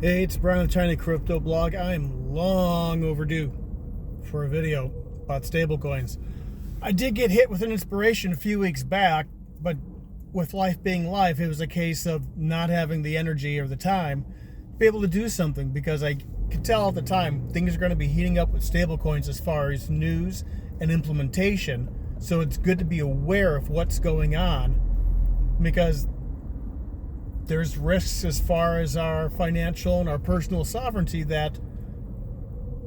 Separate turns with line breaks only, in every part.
Hey, it's Brian of TINYCRYPTOBLOG. I am long overdue for a video about stablecoins. I did get hit with an inspiration a few weeks back, but with life being life, it was a case of not having the energy or the time to be able to do something, because I could tell at the time things are going to be heating up with stablecoins as far as news and implementation. So it's good to be aware of what's going on, because there's risks as far as our financial and our personal sovereignty that,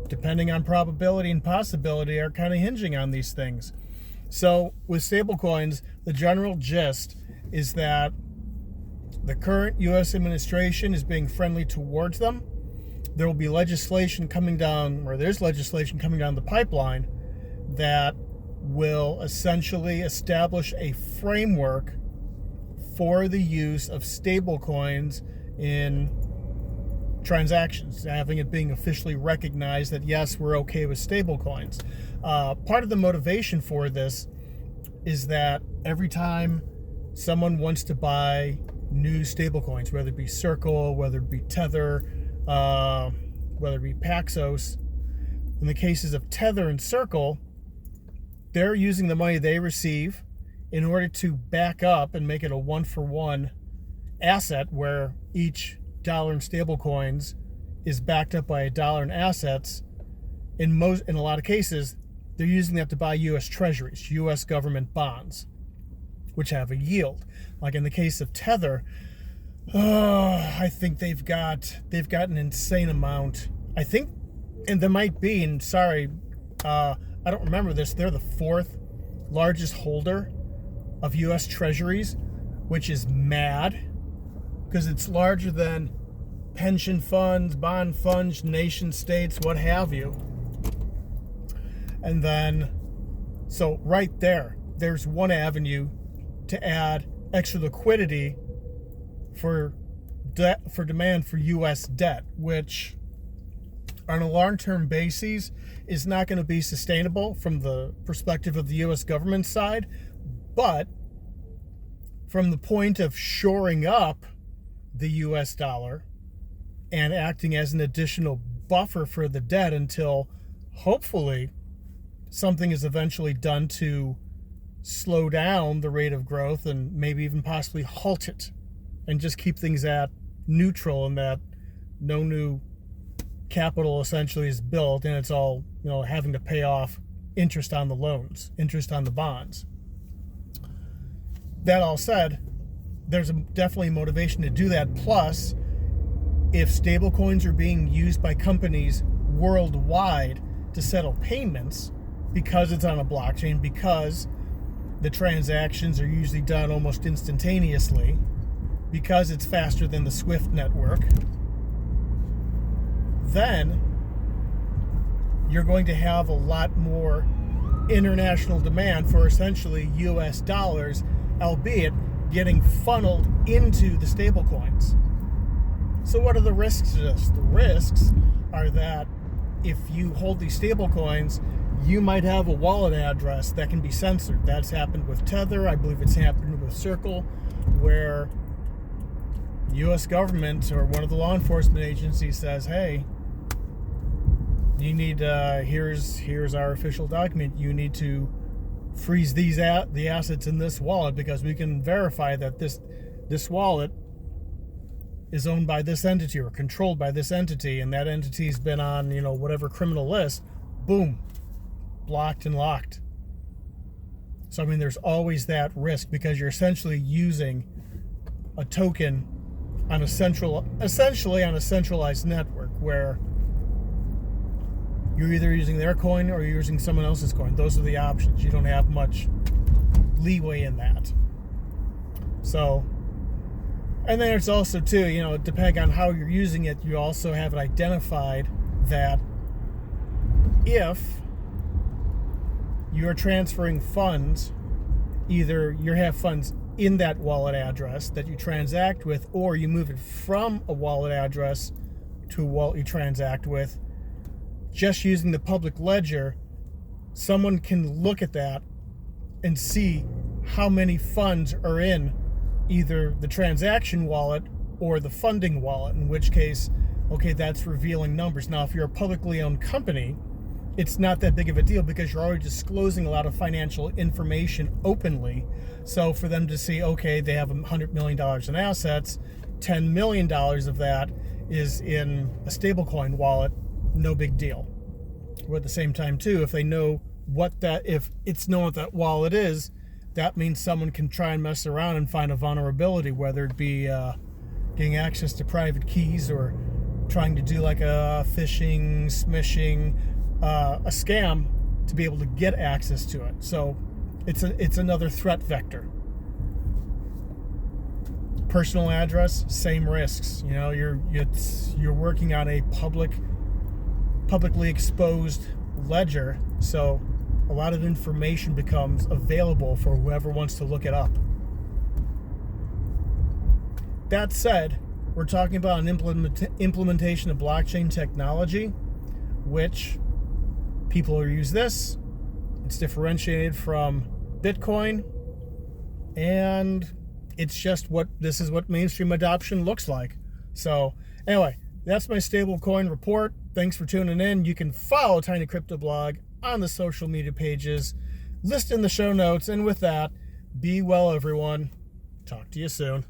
depending on probability and possibility, are kind of hinging on these things. So with stablecoins, the general gist is that the current U.S. administration is being friendly towards them. There will be legislation coming down, or there's legislation coming down the pipeline that will essentially establish a framework for the use of stablecoins in transactions, having it being officially recognized that yes, we're okay with stablecoins. Part of the motivation for this is that every time someone wants to buy new stablecoins, whether it be Circle, whether it be Tether, whether it be Paxos, in the cases of Tether and Circle, they're using the money they receive in order to back up and make it a one-for-one asset, where each dollar in stablecoins is backed up by a dollar in assets. In a lot of cases, they're using that to buy U.S. treasuries, U.S. government bonds, which have a yield. Like in the case of Tether, I think they've got an insane amount. I think, and there might be, and sorry, I don't remember this, they're the fourth largest holder of U.S. treasuries, which is mad, because it's larger than pension funds, bond funds, nation states, what have you. And then, so right there's one avenue to add extra liquidity for demand for U.S. debt, which on a long-term basis is not going to be sustainable from the perspective of the U.S. government side. But from the point of shoring up the U.S. dollar and acting as an additional buffer for the debt until hopefully something is eventually done to slow down the rate of growth and maybe even possibly halt it and just keep things at neutral, and that no new capital essentially is built and it's all, having to pay off interest on the loans, interest on the bonds. That all said, there's definitely motivation to do that. Plus, if stablecoins are being used by companies worldwide to settle payments, because it's on a blockchain, because the transactions are usually done almost instantaneously, because it's faster than the SWIFT network, then you're going to have a lot more international demand for essentially U.S. dollars, albeit getting funneled into the stablecoins. So what are the risks to this? The risks are that if you hold these stablecoins, you might have a wallet address that can be censored. That's happened with Tether. I believe it's happened with Circle, where the U.S. government or one of the law enforcement agencies says, hey, you need, here's our official document. You need to freeze the assets in this wallet, because we can verify that this wallet is owned by this entity or controlled by this entity, and that entity's been on whatever criminal list. Boom, blocked and locked. So there's always that risk, because you're essentially using a token on essentially on a centralized network, where you're either using their coin or you're using someone else's coin. Those are the options. You don't have much leeway in that. So, and then it's also too, depending on how you're using it, you also have it identified that if you're transferring funds, either you have funds in that wallet address that you transact with, or you move it from a wallet address to a wallet you transact with, just using the public ledger, someone can look at that and see how many funds are in either the transaction wallet or the funding wallet, in which case okay, that's revealing numbers. Now, if you're a publicly owned company, it's not that big of a deal because you're already disclosing a lot of financial information openly. So for them to see, okay, they have $100 million in assets, $10 million of that is in a stablecoin wallet, no big deal. But at the same time, too, if they know if it's known what that wallet is, that means someone can try and mess around and find a vulnerability, whether it be getting access to private keys or trying to do like a phishing, smishing, a scam to be able to get access to it. So it's another threat vector. Personal address, same risks. You know, you're working on a publicly exposed ledger, so a lot of information becomes available for whoever wants to look it up. That said, we're talking about an implementation of blockchain technology, which people use this. It's differentiated from Bitcoin, and this is what mainstream adoption looks like. So anyway, that's my stablecoin report. Thanks for tuning in. You can follow TinyCryptoBlog on the social media pages, list in the show notes, and with that, be well, everyone. Talk to you soon.